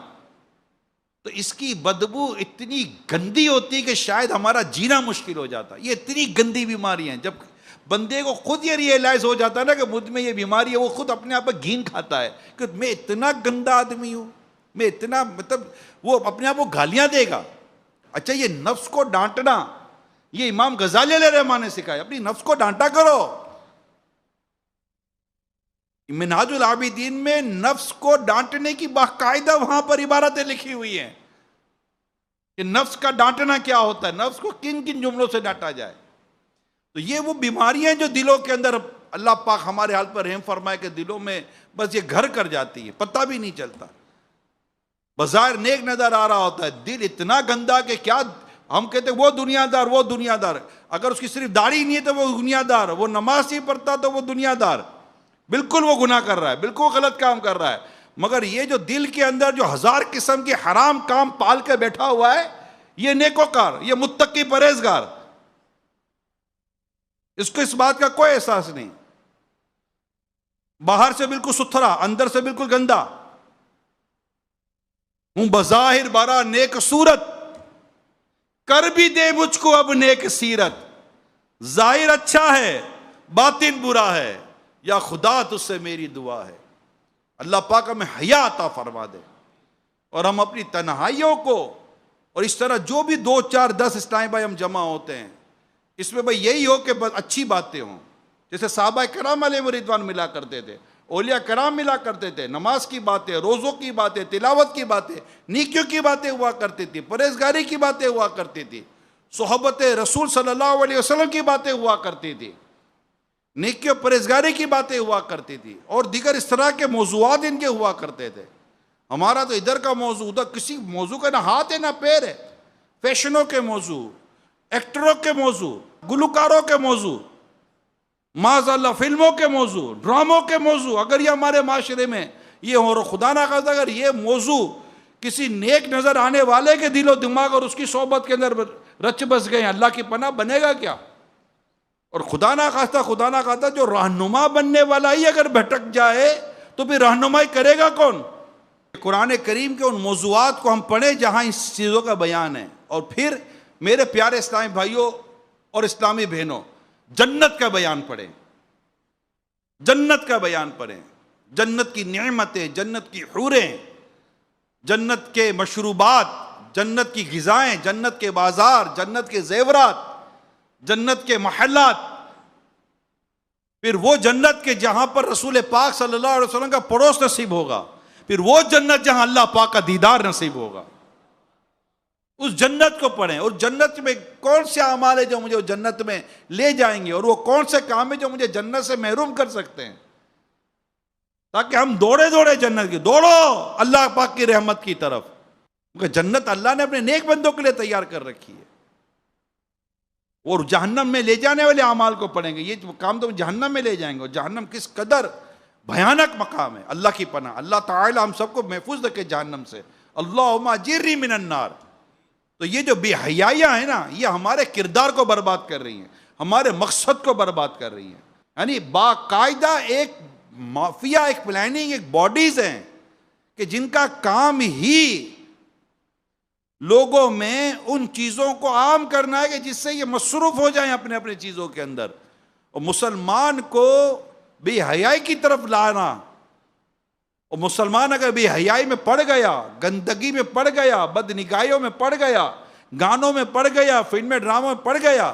تو اس کی بدبو اتنی گندی ہوتی کہ شاید ہمارا جینا مشکل ہو جاتا۔ یہ اتنی گندی بیماریاں ہیں، جب بندے کو خود یہ ریئلائز ہو جاتا ہے نا کہ مجھ میں یہ بیماری ہے، وہ خود اپنے آپ پر گھین کھاتا ہے کہ میں اتنا گندا آدمی ہوں، میں اتنا، مطلب وہ اپنے آپ کو گالیاں دے گا۔ اچھا، یہ نفس کو ڈانٹنا، یہ امام غزالی علیہ الرحمہ نے سکھایا، اپنی نفس کو ڈانٹا کرو۔ منہاج العابدین میں نفس کو ڈانٹنے کی باقاعدہ وہاں پر عبارتیں لکھی ہوئی ہیں کہ نفس کا ڈانٹنا کیا ہوتا ہے، نفس کو کن کن جملوں سے ڈانٹا جائے۔ تو یہ وہ بیماریاں جو دلوں کے اندر، اللہ پاک ہمارے حال پر رحم فرمائے کہ دلوں میں بس یہ گھر کر جاتی ہے، پتہ بھی نہیں چلتا۔ بظاہر نیک نظر آ رہا ہوتا ہے، دل اتنا گندا کہ کیا ہم کہتے ہیں وہ دنیا دار، وہ دنیا دار، اگر اس کی صرف داڑھی نہیں ہے تو وہ دنیا دار، وہ نماز نہیں پڑھتا تو وہ دنیا دار، بالکل وہ گناہ کر رہا ہے، بالکل غلط کام کر رہا ہے۔ مگر یہ جو دل کے اندر جو ہزار قسم کے حرام کام پال کے بیٹھا ہوا ہے، یہ نیکوکار، یہ متقی پرہیزگار، اس کو اس بات کا کوئی احساس نہیں، باہر سے بالکل ستھرا، اندر سے بالکل گندا، ہوں بظاہر بڑا نیک صورت، کر بھی دے مجھ کو اب نیک سیرت، ظاہر اچھا ہے باطن برا ہے، یا خدا تجھ سے میری دعا ہے۔ اللہ پاک ہمیں حیا عطا فرما دے، اور ہم اپنی تنہائیوں کو، اور اس طرح جو بھی 2 4 10 اس ٹائم بھائی ہم جمع ہوتے ہیں، اس میں بھائی یہی ہو کہ بس اچھی باتیں ہوں، جیسے صحابہ کرام علیہ رضوان ملا کرتے تھے، اولیاء کرام ملا کرتے تھے، نماز کی باتیں، روزوں کی باتیں، تلاوت کی باتیں، نیکیوں کی باتیں ہوا کرتی تھی، پرہیزگاری کی باتیں ہوا کرتی تھی، صحبت رسول صلی اللہ علیہ وسلم کی باتیں ہوا کرتی تھی، نیکی و پرہیزگاری کی باتیں ہوا کرتی تھی، اور دیگر اس طرح کے موضوعات ان کے ہوا کرتے تھے۔ ہمارا تو ادھر کا موضوع، ادھر کسی موضوع کا نہ ہاتھ ہے نہ پیر ہے. فیشنوں کے موضوع، ایکٹروں کے موضوع، گلوکاروں کے موضوع، معاذ اللہ فلموں کے موضوع، ڈراموں کے موضوع، اگر یہ ہمارے معاشرے میں یہ ہو رہا، خدا نہ خواستہ اگر یہ موضوع کسی نیک نظر آنے والے کے دل و دماغ اور اس کی صحبت کے اندر رچ بس گئے، اللہ کی پناہ بنے گا کیا؟ اور خدا نہ خواستہ جو رہنما بننے والا ہی اگر بھٹک جائے تو پھر رہنمائی کرے گا کون؟ قرآن کریم کے ان موضوعات کو ہم پڑھیں جہاں اس چیزوں کا بیان ہے. اور پھر میرے پیارے اسلامی بھائیوں اور اسلامی بہنوں، جنت کا بیان پڑھیں، جنت کا بیان پڑھیں، جنت کی نعمتیں، جنت کی حوریں، جنت کے مشروبات، جنت کی غذائیں، جنت کے بازار، جنت کے زیورات، جنت کے محلات، پھر وہ جنت کے جہاں پر رسول پاک صلی اللہ علیہ وسلم کا پڑوس نصیب ہوگا، پھر وہ جنت جہاں اللہ پاک کا دیدار نصیب ہوگا. اس جنت کو پڑھیں. اور جنت میں کون سے اعمال ہیں جو مجھے جنت میں لے جائیں گے، اور وہ کون سے کام ہیں جو مجھے جنت سے محروم کر سکتے ہیں، تاکہ ہم دوڑے جنت کی، دوڑو اللہ پاک کی رحمت کی طرف. کیونکہ جنت اللہ نے اپنے نیک بندوں کے لیے تیار کر رکھی ہے. اور جہنم میں لے جانے والے اعمال کو پڑھیں گے، یہ کام تو جہنم میں لے جائیں گے. اور جہنم کس قدر بھیانک مقام ہے، اللہ کی پناہ. اللہ تعالی ہم سب کو محفوظ رکھے جہنم سے. اللہم اجرنی من النار. تو یہ جو بے حیائیاں ہیں نا، یہ ہمارے کردار کو برباد کر رہی ہیں، ہمارے مقصد کو برباد کر رہی ہیں. یعنی باقاعدہ ایک مافیا، ایک پلاننگ، ایک باڈیز ہیں کہ جن کا کام ہی لوگوں میں ان چیزوں کو عام کرنا ہے کہ جس سے یہ مصروف ہو جائیں اپنے اپنے چیزوں کے اندر. اور مسلمان کو بے حیائی کی طرف لانا، اور مسلمان اگر بے حیائی میں پڑ گیا، گندگی میں پڑ گیا، بد نگاہیوں میں پڑ گیا، گانوں میں پڑ گیا، فلمیں ڈراموں میں پڑ گیا،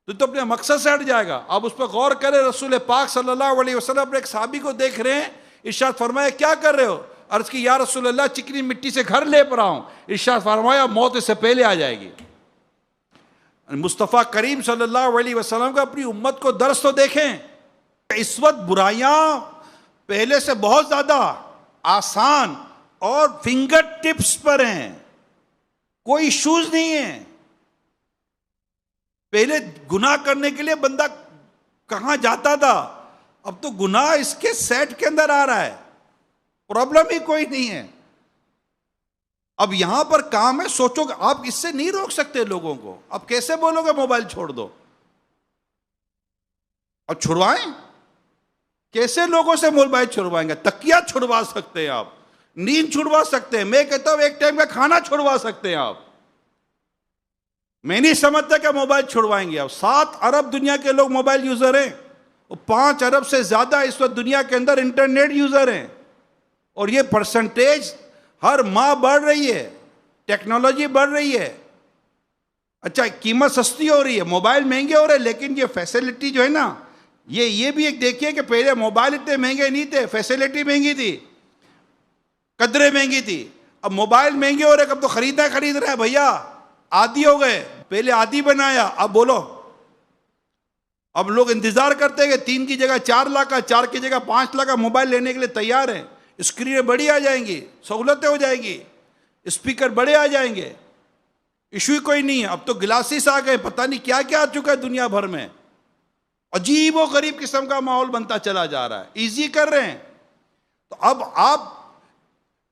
تو اپنے مقصد سے ہٹ جائے گا. آپ اس پر غور کریں. رسول پاک صلی اللہ علیہ وسلم اپنے ایک صحابی کو دیکھ رہے ہیں، ارشاد فرمایا کیا کر رہے ہو؟ عرض کی یا رسول اللہ چکنی مٹی سے گھر لیپ رہا ہوں. ارشاد فرمایا موت اس سے پہلے آ جائے گی. مصطفیٰ کریم صلی اللہ علیہ وسلم کا اپنی امت کو درس تو دیکھیں. اس وقت برائیاں پہلے سے بہت زیادہ آسان اور فنگر ٹپس پر ہیں، کوئی ایشوز نہیں ہیں. پہلے گناہ کرنے کے لیے بندہ کہاں جاتا تھا، اب تو گناہ اس کے سیٹ کے اندر آ رہا ہے، پرابلم ہی کوئی نہیں ہے. اب یہاں پر کام ہے، سوچو کہ آپ اس سے نہیں روک سکتے لوگوں کو. اب کیسے بولو گے موبائل چھوڑ دو؟ اب چھڑوائیں کیسے؟ لوگوں سے موبائل چھڑوائیں گے؟ تکیہ چھڑوا سکتے ہیں آپ، نیند چھڑوا سکتے ہیں، میں کہتا ہوں ایک ٹائم کا کھانا چھڑوا سکتے ہیں آپ. میں نہیں سمجھتا کہ موبائل چھڑوائیں گے. اب 7 ارب دنیا کے لوگ موبائل یوزر ہیں، اور 5 ارب سے زیادہ اس وقت دنیا کے اندر انٹرنیٹ یوزر ہیں. اور یہ پرسنٹیج ہر ماہ بڑھ رہی ہے، ٹیکنالوجی بڑھ رہی ہے. اچھا قیمت سستی ہو رہی ہے، موبائل مہنگے ہو رہے ہیں، لیکن یہ فیسلٹی جو ہے نا، یہ بھی ایک دیکھیے کہ پہلے موبائل اتنے مہنگے نہیں تھے، فیسلٹی مہنگی تھی، قدریں مہنگی تھی. اب موبائل مہنگے ہو رہے ہیں، اب تو خرید رہے ہیں بھیا، عادی ہو گئے. پہلے عادی بنایا، اب بولو، اب لوگ انتظار کرتے ہیں کہ 3 کی جگہ 4 لاکھ کا، 4 کی جگہ 5 لاکھ کا موبائل لینے کے لیے تیار ہیں. اسکرینیں بڑی آ جائیں گی، سہولتیں ہو جائیں گی، اسپیکر بڑے آ جائیں گے، ایشو ہی کوئی نہیں ہے. اب تو گلاسز آ گئے، پتہ نہیں کیا کیا آ چکا ہے دنیا بھر میں. عجیب و غریب قسم کا ماحول بنتا چلا جا رہا ہے، ایزی کر رہے ہیں. تو اب آپ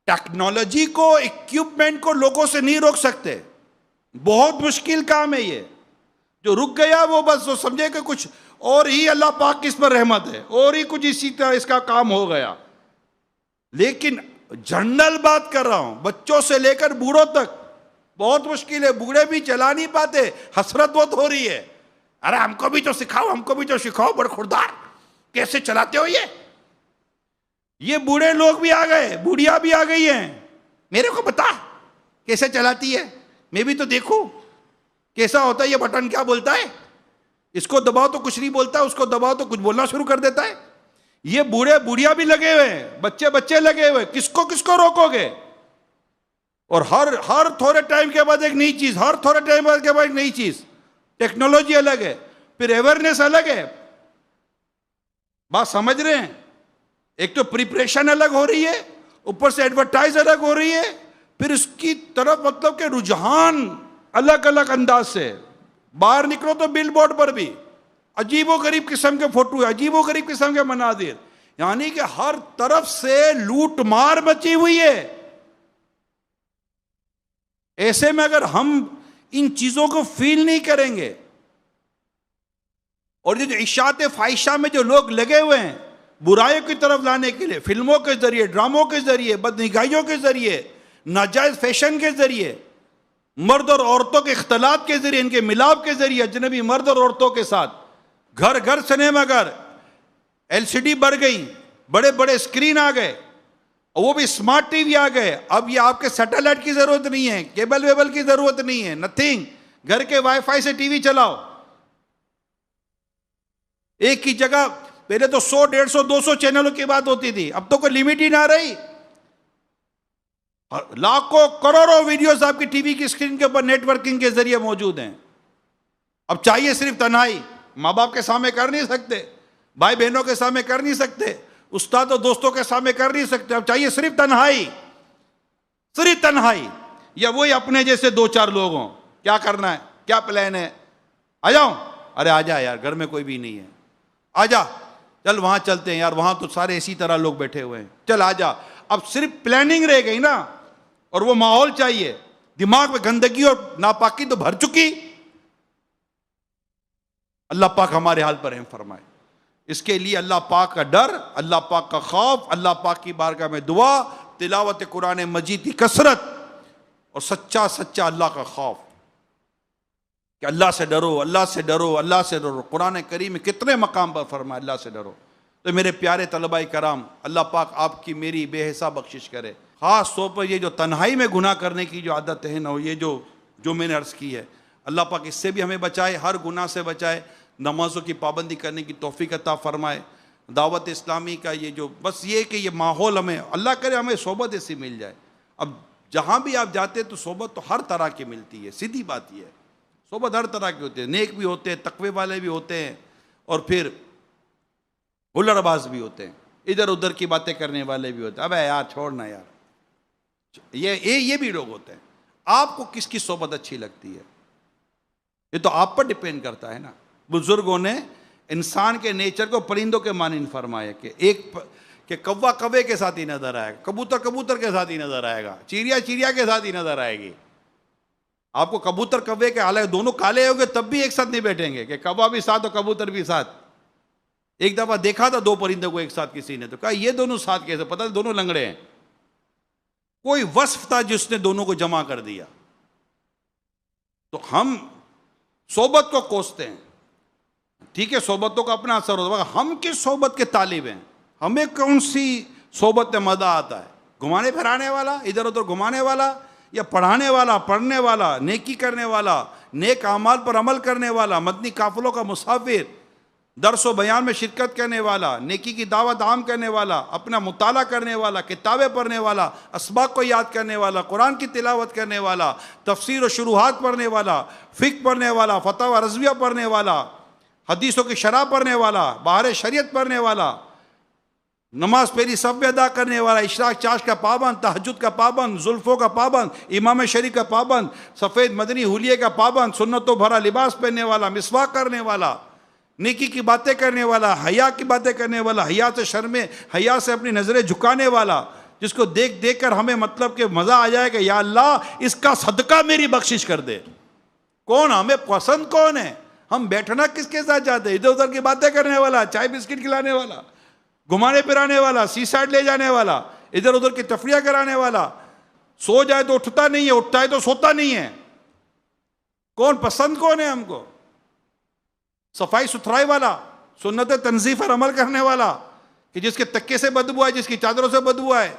ٹیکنالوجی کو، اکوپمنٹ کو لوگوں سے نہیں روک سکتے. بہت مشکل کام ہے یہ. جو رک گیا وہ بس وہ سمجھے کہ کچھ اور ہی اللہ پاک کی اس پر رحمت ہے، اور ہی کچھ اسی طرح اس کا کام ہو گیا. لیکن جنرل بات کر رہا ہوں، بچوں سے لے کر بوڑھوں تک بہت مشکل ہے. بوڑھے بھی چلا نہیں پاتے، حسرت بہت ہو رہی ہے. ارے ہم کو بھی تو سکھاؤ، ہم کو بھی تو سکھاؤ، بڑے خردار کیسے چلاتے ہو یہ بوڑھے لوگ بھی آ گئے، بوڑھیاں بھی آ گئی ہیں. میرے کو بتا کیسے چلاتی ہے، میں بھی تو دیکھوں کیسا ہوتا ہے یہ بٹن، کیا بولتا ہے، اس کو دباؤ تو کچھ نہیں بولتا، اس کو دباؤ تو کچھ بولنا شروع کر دیتا ہے. یہ بوڑھے بوڑھیاں بھی لگے ہوئے ہیں، بچے لگے ہوئے، کس کو روکو گے؟ اور ہر تھوڑے ٹائم کے بعد ایک نئی چیز، ہر تھوڑے ٹائم کے بعد ایک نئی چیز. ٹیکنالوجی الگ ہے، پھر اویئرنیس الگ ہے. بات سمجھ رہے ہیں؟ ایک تو پریپریشن الگ ہو رہی ہے،
اوپر سے ایڈورٹائز الگ ہو رہی ہے، پھر اس کی طرف مطلب کہ رجحان الگ الگ انداز سے. باہر نکلو تو بل بورڈ پر بھی عجیب و غریب قسم کے فوٹو، عجیب و غریب قسم کے مناظر، یعنی کہ ہر طرف سے لوٹ مار مچی ہوئی ہے. ایسے میں اگر ہم ان چیزوں کو فیل نہیں کریں گے، اور یہ جو اشاعت فاحشہ میں جو لوگ لگے ہوئے ہیں برائیوں کی طرف لانے کے لیے، فلموں کے ذریعے، ڈراموں کے ذریعے، بدنگاہیوں کے ذریعے، ناجائز فیشن کے ذریعے، مرد اور عورتوں کے اختلاط کے ذریعے، ان کے ملاپ کے ذریعے، اجنبی مرد اور عورتوں کے ساتھ، گھر گھر سنیما گھر، ایل سی ڈی بڑھ گئی، بڑے بڑے اسکرین آ گئے، اور وہ بھی اسمارٹ ٹی وی آ گئے. اب یہ آپ کے سیٹلائٹ کی ضرورت نہیں ہے، کیبل ویبل کی ضرورت نہیں ہے، نتھنگ. گھر کے وائی فائی سے ٹی وی چلاؤ. ایک ہی جگہ پہلے تو 100 150 200 چینلوں کی بات ہوتی تھی، اب تو کوئی لمٹ ہی نہ رہی. لاکھوں کروڑوں ویڈیوز آپ کی ٹی وی کی اسکرین کے اوپر نیٹ ورکنگ کے ذریعے موجود ہیں. اب چاہیے صرف تنہائی، ماں باپ کے سامنے کر نہیں سکتے، بھائی بہنوں کے سامنے کر نہیں سکتے، استاد اور دوستوں کے سامنے کر نہیں سکتے. اب چاہیے صرف تنہائی، صرف تنہائی، یا وہی اپنے جیسے 2-4 لوگ ہوں. کیا کرنا ہے، کیا پلان ہے؟ آ جاؤں؟ ارے آ جا یار، گھر میں کوئی بھی نہیں ہے، آ جا، چل وہاں چلتے ہیں یار، وہاں تو سارے اسی طرح لوگ بیٹھے ہوئے ہیں، چل آ جا. اب صرف پلاننگ رہ گئی نا، اور وہ ماحول چاہیے. دماغ میں گندگی اور ناپاکی تو بھر چکی. اللہ پاک ہمارے حال پر رحم فرمائے. اس کے لیے اللہ پاک کا ڈر، اللہ پاک کا خوف، اللہ پاک کی بارگاہ میں دعا، تلاوت قرآن مجید کی کثرت، اور سچا سچا اللہ کا خوف کہ اللہ سے ڈرو، اللہ سے ڈرو، اللہ سے ڈرو. قرآن کریم میں کتنے مقام پر فرمایا اللہ سے ڈرو. تو میرے پیارے طلباء کرام، اللہ پاک آپ کی میری بے حساب بخشش کرے. خاص طور پر یہ جو تنہائی میں گناہ کرنے کی جو عادت ہے نا، یہ جو میں نے عرض کی ہے، اللہ پاک اس سے بھی ہمیں بچائے، ہر گناہ سے بچائے، نمازوں کی پابندی کرنے کی توفیق عطا فرمائے. دعوت اسلامی کا یہ جو بس یہ کہ یہ ماحول ہمیں، اللہ کرے ہمیں صحبت ایسی مل جائے. اب جہاں بھی آپ جاتے تو صحبت تو ہر طرح کی ملتی ہے، سیدھی بات یہ ہے، صحبت ہر طرح کی ہوتی ہے. نیک بھی ہوتے ہیں، تقوی والے بھی ہوتے ہیں، اور پھر ہلڑ باز بھی ہوتے ہیں، ادھر ادھر کی باتیں کرنے والے بھی ہوتے ہیں. ابے یار چھوڑنا یار، یہ بھی لوگ ہوتے ہیں. آپ کو کس کی صحبت اچھی لگتی ہے یہ تو آپ پر ڈیپینڈ کرتا ہے نا. بزرگوں نے انسان کے نیچر کو پرندوں کے مانند فرمایا کہ کوا کوے کے ساتھ ہی نظر آئے گا، کبوتر کبوتر کے ساتھ ہی نظر آئے گا، چڑیا چڑیا کے ساتھ ہی نظر آئے گی. آپ کو کبوتر کوے کے حالانکہ دونوں کالے ہوں گے تب بھی ایک ساتھ نہیں بیٹھیں گے کہ کوا بھی ساتھ اور کبوتر بھی ساتھ. ایک دفعہ دیکھا تھا 2 پرندوں کو ایک ساتھ کسی نے، تو کہا یہ دونوں ساتھ کیسے؟ پتہ دونوں لنگڑے ہیں. کوئی وصف تھا جس نے دونوں کو جمع کر دیا. تو ہم صحبت کو کوستے ہیں، ٹھیک ہے، صحبتوں کا اپنا اثر ہوتا ہے، ہم کس صحبت کے طالب ہیں؟ ہمیں کون سی صحبت میں مزہ آتا ہے؟ گھمانے پھرانے والا، ادھر ادھر گھمانے والا، یا پڑھانے والا، پڑھنے والا، نیکی کرنے والا، نیک اعمال پر عمل کرنے والا، مدنی قافلوں کا مسافر، درس و بیان میں شرکت کرنے والا، نیکی کی دعوت عام کرنے والا، اپنا مطالعہ کرنے والا، کتابیں پڑھنے والا، اسباق کو یاد کرنے والا، قرآن کی تلاوت کرنے والا، تفسیر و شروحات پڑھنے والا، فقہ پڑھنے والا، فتاوی رضویہ پڑھنے والا، حدیثوں کی شرح پڑھنے والا، بہار شریعت پڑھنے والا، نماز پہلی صف میں ادا کرنے والا، اشراق چاش کا پابند، تہجد کا پابند، زلفوں کا پابند، امام شریف کا پابند، سفید مدنی حلیے کا پابند، سنتوں بھرا لباس پہننے والا، مسواک کرنے والا، نیکی کی باتیں کرنے والا، حیا کی باتیں کرنے والا، حیا سے شرمے، حیا سے اپنی نظریں جھکانے والا، جس کو دیکھ دیکھ کر ہمیں مطلب کہ مزہ آ جائے کہ یا اللہ اس کا صدقہ میری بخشش کر دے. کون ہمیں پسند کون ہے؟ ہم بیٹھنا کس کے ساتھ چاہتے ہیں؟ ادھر ادھر کی باتیں کرنے والا، چائے بسکٹ کھلانے والا، گھمانے پھرانے والا، سی سائڈ لے جانے والا، ادھر ادھر کی تفریح کرانے والا، سو جائے تو اٹھتا نہیں ہے، اٹھتا ہے تو سوتا نہیں ہے. کون پسند کون ہے ہم کو؟ صفائی ستھرائی والا، سنت تنظیف پر عمل کرنے والا، کہ جس کے تکے سے بدبو ہے، جس کی چادروں سے بدبو ہے.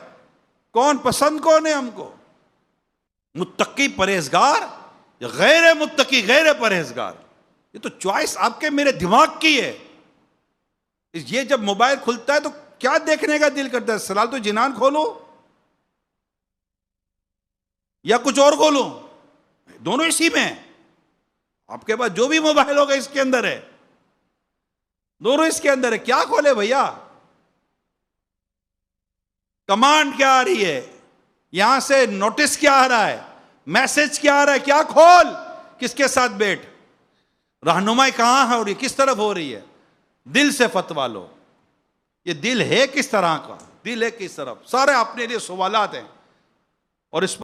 کون پسند کون ہے ہم کو؟ متقی پرہیزگار یا غیر متقی غیر پرہیزگار؟ یہ تو چوائس آپ کے میرے دماغ کی ہے. یہ جب موبائل کھلتا ہے تو کیا دیکھنے کا دل کرتا ہے؟ سلال تو جنان کھولو یا کچھ اور کھولو؟ دونوں اسی میں ہیں. آپ کے پاس جو بھی موبائل ہوگا اس کے اندر ہے، دونوں اس کے اندر ہے. کیا کھولے بھیا؟ کمانڈ کیا آ رہی ہے یہاں سے، نوٹس کیا آ رہا ہے، میسج کیا آ رہا ہے، کیا کھول، کس کے ساتھ بیٹھ، رہنمائی کہاں ہے اور یہ کس طرف ہو رہی ہے؟ دل سے فتوا لو. یہ دل ہے کس طرح کا، دل ہے کس طرف، سارے اپنے لیے سوالات ہیں. اور اس